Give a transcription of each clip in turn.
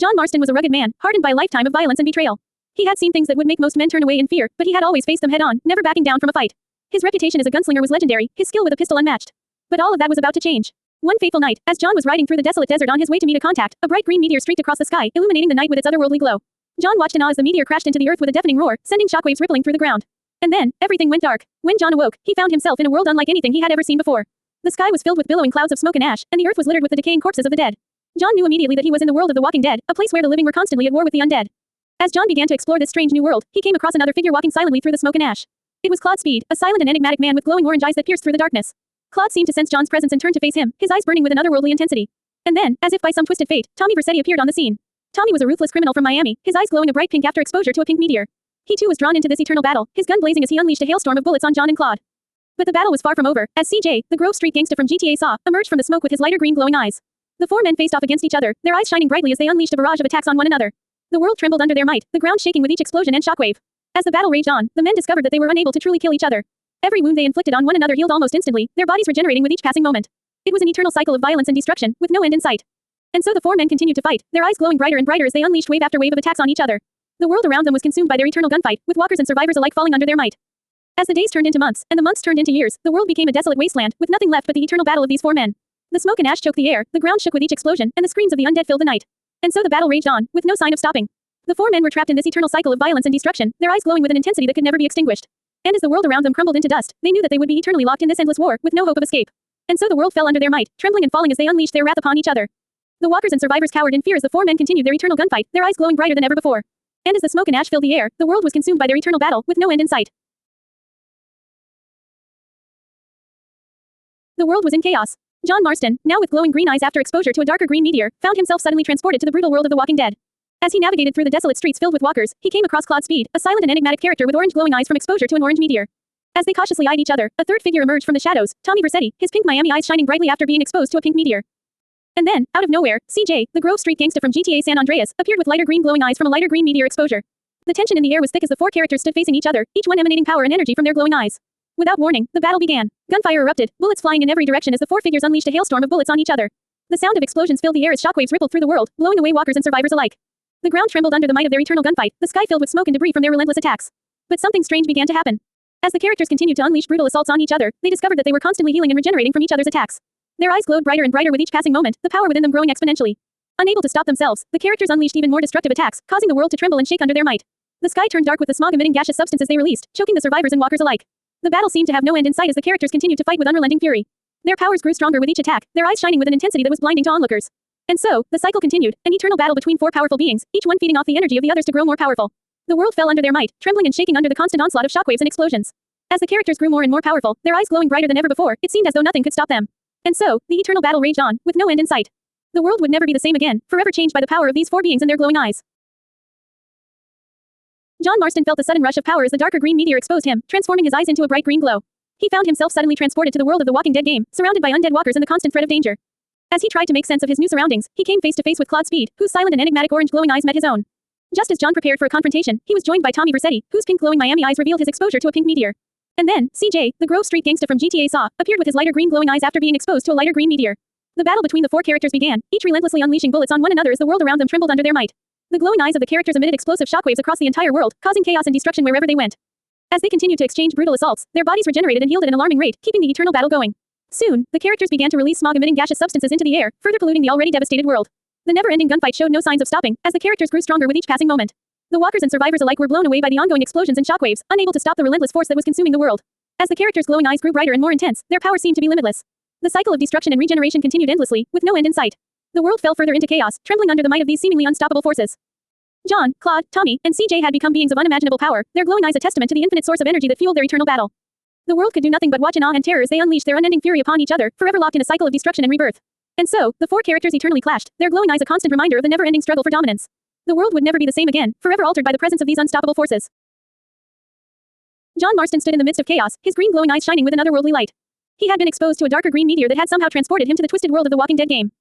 John Marston was a rugged man, hardened by a lifetime of violence and betrayal. He had seen things that would make most men turn away in fear, but he had always faced them head-on, never backing down from a fight. His reputation as a gunslinger was legendary, his skill with a pistol unmatched. But all of that was about to change. One fateful night, as John was riding through the desolate desert on his way to meet a contact, a bright green meteor streaked across the sky, illuminating the night with its otherworldly glow. John watched in awe as the meteor crashed into the earth with a deafening roar, sending shockwaves rippling through the ground. And then, everything went dark. When John awoke, he found himself in a world unlike anything he had ever seen before. The sky was filled with billowing clouds of smoke and ash, and the earth was littered with the decaying corpses of the dead. John knew immediately that he was in the world of the Walking Dead, a place where the living were constantly at war with the undead. As John began to explore this strange new world, he came across another figure walking silently through the smoke and ash. It was Claude Speed, a silent and enigmatic man with glowing orange eyes that pierced through the darkness. Claude seemed to sense John's presence and turned to face him, his eyes burning with an otherworldly intensity. And then, as if by some twisted fate, Tommy Vercetti appeared on the scene. Tommy was a ruthless criminal from Miami, his eyes glowing a bright pink after exposure to a pink meteor. He too was drawn into this eternal battle, his gun blazing as he unleashed a hailstorm of bullets on John and Claude. But the battle was far from over, as CJ, the Grove Street gangsta from GTA saw, emerged from the smoke with his lighter green glowing eyes. The four men faced off against each other, their eyes shining brightly as they unleashed a barrage of attacks on one another. The world trembled under their might, the ground shaking with each explosion and shockwave. As the battle raged on, the men discovered that they were unable to truly kill each other. Every wound they inflicted on one another healed almost instantly, their bodies regenerating with each passing moment. It was an eternal cycle of violence and destruction, with no end in sight. And so the four men continued to fight, their eyes glowing brighter and brighter as they unleashed wave after wave of attacks on each other. The world around them was consumed by their eternal gunfight, with walkers and survivors alike falling under their might. As the days turned into months, and the months turned into years, the world became a desolate wasteland, with nothing left but the eternal battle of these four men. The smoke and ash choked the air, the ground shook with each explosion, and the screams of the undead filled the night. And so the battle raged on, with no sign of stopping. The four men were trapped in this eternal cycle of violence and destruction, their eyes glowing with an intensity that could never be extinguished. And as the world around them crumbled into dust, they knew that they would be eternally locked in this endless war, with no hope of escape. And so the world fell under their might, trembling and falling as they unleashed their wrath upon each other. The walkers and survivors cowered in fear as the four men continued their eternal gunfight, their eyes glowing brighter than ever before. And as the smoke and ash filled the air, the world was consumed by their eternal battle, with no end in sight. The world was in chaos. John Marston, now with glowing green eyes after exposure to a darker green meteor, found himself suddenly transported to the brutal world of the Walking Dead. As he navigated through the desolate streets filled with walkers, he came across Claude Speed, a silent and enigmatic character with orange glowing eyes from exposure to an orange meteor. As they cautiously eyed each other, a third figure emerged from the shadows, Tommy Vercetti, his pink Miami eyes shining brightly after being exposed to a pink meteor. And then, out of nowhere, CJ, the Grove Street gangsta from GTA San Andreas, appeared with lighter green glowing eyes from a lighter green meteor exposure. The tension in the air was thick as the four characters stood facing each other, each one emanating power and energy from their glowing eyes. Without warning, the battle began. Gunfire erupted, bullets flying in every direction as the four figures unleashed a hailstorm of bullets on each other. The sound of explosions filled the air as shockwaves rippled through the world, blowing away walkers and survivors alike. The ground trembled under the might of their eternal gunfight, the sky filled with smoke and debris from their relentless attacks. But something strange began to happen. As the characters continued to unleash brutal assaults on each other, they discovered that they were constantly healing and regenerating from each other's attacks. Their eyes glowed brighter and brighter with each passing moment, the power within them growing exponentially. Unable to stop themselves, the characters unleashed even more destructive attacks, causing the world to tremble and shake under their might. The sky turned dark with the smog-emitting gaseous substances they released, choking the survivors and walkers alike. The battle seemed to have no end in sight as the characters continued to fight with unrelenting fury. Their powers grew stronger with each attack, their eyes shining with an intensity that was blinding to onlookers. And so, the cycle continued, an eternal battle between four powerful beings, each one feeding off the energy of the others to grow more powerful. The world fell under their might, trembling and shaking under the constant onslaught of shockwaves and explosions. As the characters grew more and more powerful, their eyes glowing brighter than ever before, it seemed as though nothing could stop them. And so, the eternal battle raged on, with no end in sight. The world would never be the same again, forever changed by the power of these four beings and their glowing eyes. John Marston felt the sudden rush of power as the darker green meteor exposed him, transforming his eyes into a bright green glow. He found himself suddenly transported to the world of the Walking Dead game, surrounded by undead walkers and the constant threat of danger. As he tried to make sense of his new surroundings, he came face to face with Claude Speed, whose silent and enigmatic orange glowing eyes met his own. Just as John prepared for a confrontation, he was joined by Tommy Vercetti, whose pink glowing Miami eyes revealed his exposure to a pink meteor. And then, CJ, the Grove Street gangsta from GTA saw, appeared with his lighter green glowing eyes after being exposed to a lighter green meteor. The battle between the four characters began, each relentlessly unleashing bullets on one another as the world around them trembled under their might. The glowing eyes of the characters emitted explosive shockwaves across the entire world, causing chaos and destruction wherever they went. As they continued to exchange brutal assaults, their bodies regenerated and healed at an alarming rate, keeping the eternal battle going. Soon, the characters began to release smog-emitting gaseous substances into the air, further polluting the already devastated world. The never-ending gunfight showed no signs of stopping, as the characters grew stronger with each passing moment. The walkers and survivors alike were blown away by the ongoing explosions and shockwaves, unable to stop the relentless force that was consuming the world. As the characters' glowing eyes grew brighter and more intense, their power seemed to be limitless. The cycle of destruction and regeneration continued endlessly, with no end in sight. The world fell further into chaos, trembling under the might of these seemingly unstoppable forces. John, Claude, Tommy, and CJ had become beings of unimaginable power, their glowing eyes a testament to the infinite source of energy that fueled their eternal battle. The world could do nothing but watch in awe and terror as they unleashed their unending fury upon each other, forever locked in a cycle of destruction and rebirth. And so, the four characters eternally clashed, their glowing eyes a constant reminder of the never-ending struggle for dominance. The world would never be the same again, forever altered by the presence of these unstoppable forces. John Marston stood in the midst of chaos, his green glowing eyes shining with an otherworldly light. He had been exposed to a darker green meteor that had somehow transported him to the twisted world of the Walking Dead game.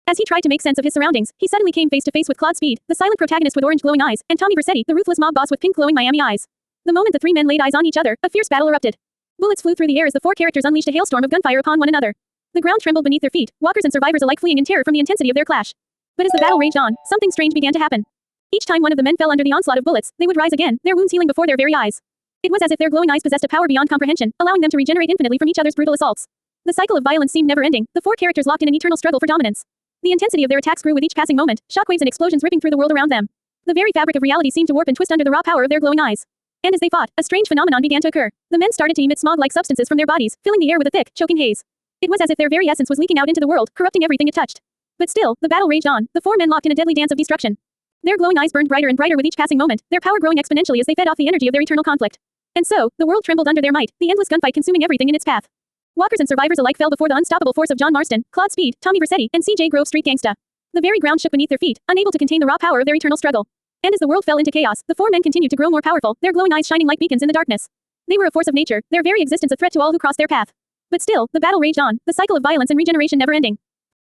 As he tried to make sense of his surroundings, he suddenly came face to face with Claude Speed, the silent protagonist with orange glowing eyes, and Tommy Vercetti, the ruthless mob boss with pink glowing Miami eyes. The moment the three men laid eyes on each other, a fierce battle erupted. Bullets flew through the air as the four characters unleashed a hailstorm of gunfire upon one another. The ground trembled beneath their feet, walkers and survivors alike fleeing in terror from the intensity of their clash. But as the battle raged on, something strange began to happen. Each time one of the men fell under the onslaught of bullets, they would rise again, their wounds healing before their very eyes. It was as if their glowing eyes possessed a power beyond comprehension, allowing them to regenerate infinitely from each other's brutal assaults. The cycle of violence seemed never-ending, the four characters locked in an eternal struggle for dominance. The intensity of their attacks grew with each passing moment, shockwaves and explosions ripping through the world around them. The very fabric of reality seemed to warp and twist under the raw power of their glowing eyes. And as they fought, a strange phenomenon began to occur. The men started to emit smog-like substances from their bodies, filling the air with a thick, choking haze. It was as if their very essence was leaking out into the world, corrupting everything it touched. But still, the battle raged on, the four men locked in a deadly dance of destruction. Their glowing eyes burned brighter and brighter with each passing moment, their power growing exponentially as they fed off the energy of their eternal conflict. And so, the world trembled under their might, the endless gunfight consuming everything in its path. Walkers and survivors alike fell before the unstoppable force of John Marston, Claude Speed, Tommy Vercetti, and CJ Grove Street Gangsta. The very ground shook beneath their feet, unable to contain the raw power of their eternal struggle. And as the world fell into chaos, the four men continued to grow more powerful, their glowing eyes shining like beacons in the darkness. They were a force of nature, their very existence a threat to all who crossed their path. But still, the battle raged on, the cycle of violence and regeneration never ending.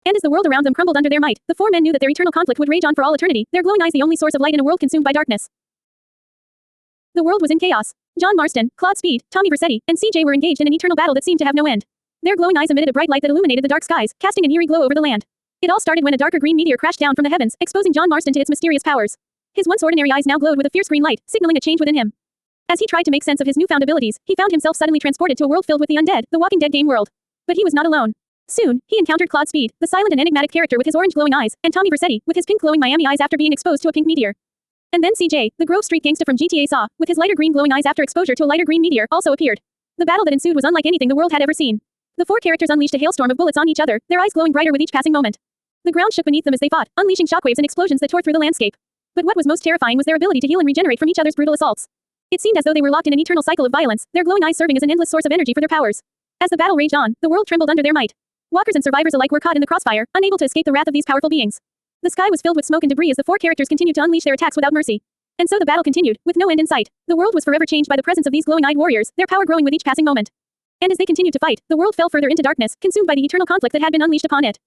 And as the world around them crumbled under their might, the four men knew that their eternal conflict would rage on for all eternity, their glowing eyes the only source of light in a world consumed by darkness. The world was in chaos. John Marston, Claude Speed, Tommy Vercetti, and CJ were engaged in an eternal battle that seemed to have no end. Their glowing eyes emitted a bright light that illuminated the dark skies, casting an eerie glow over the land. It all started when a darker green meteor crashed down from the heavens, exposing John Marston to its mysterious powers. His once ordinary eyes now glowed with a fierce green light, signaling a change within him. As he tried to make sense of his newfound abilities, he found himself suddenly transported to a world filled with the undead, the Walking Dead game world. But he was not alone. Soon, he encountered Claude Speed, the silent and enigmatic character with his orange glowing eyes, and Tommy Vercetti, with his pink glowing Miami eyes after being exposed to a pink meteor. And then CJ, the Grove Street Gangsta from GTA Saw, with his lighter green glowing eyes after exposure to a lighter green meteor, also appeared. The battle that ensued was unlike anything the world had ever seen. The four characters unleashed a hailstorm of bullets on each other, their eyes glowing brighter with each passing moment. The ground shook beneath them as they fought, unleashing shockwaves and explosions that tore through the landscape. But what was most terrifying was their ability to heal and regenerate from each other's brutal assaults. It seemed as though they were locked in an eternal cycle of violence, their glowing eyes serving as an endless source of energy for their powers. As the battle raged on, the world trembled under their might. Walkers and survivors alike were caught in the crossfire, unable to escape the wrath of these powerful beings. The sky was filled with smoke and debris as the four characters continued to unleash their attacks without mercy. And so the battle continued, with no end in sight. The world was forever changed by the presence of these glowing-eyed warriors, their power growing with each passing moment. And as they continued to fight, the world fell further into darkness, consumed by the eternal conflict that had been unleashed upon it.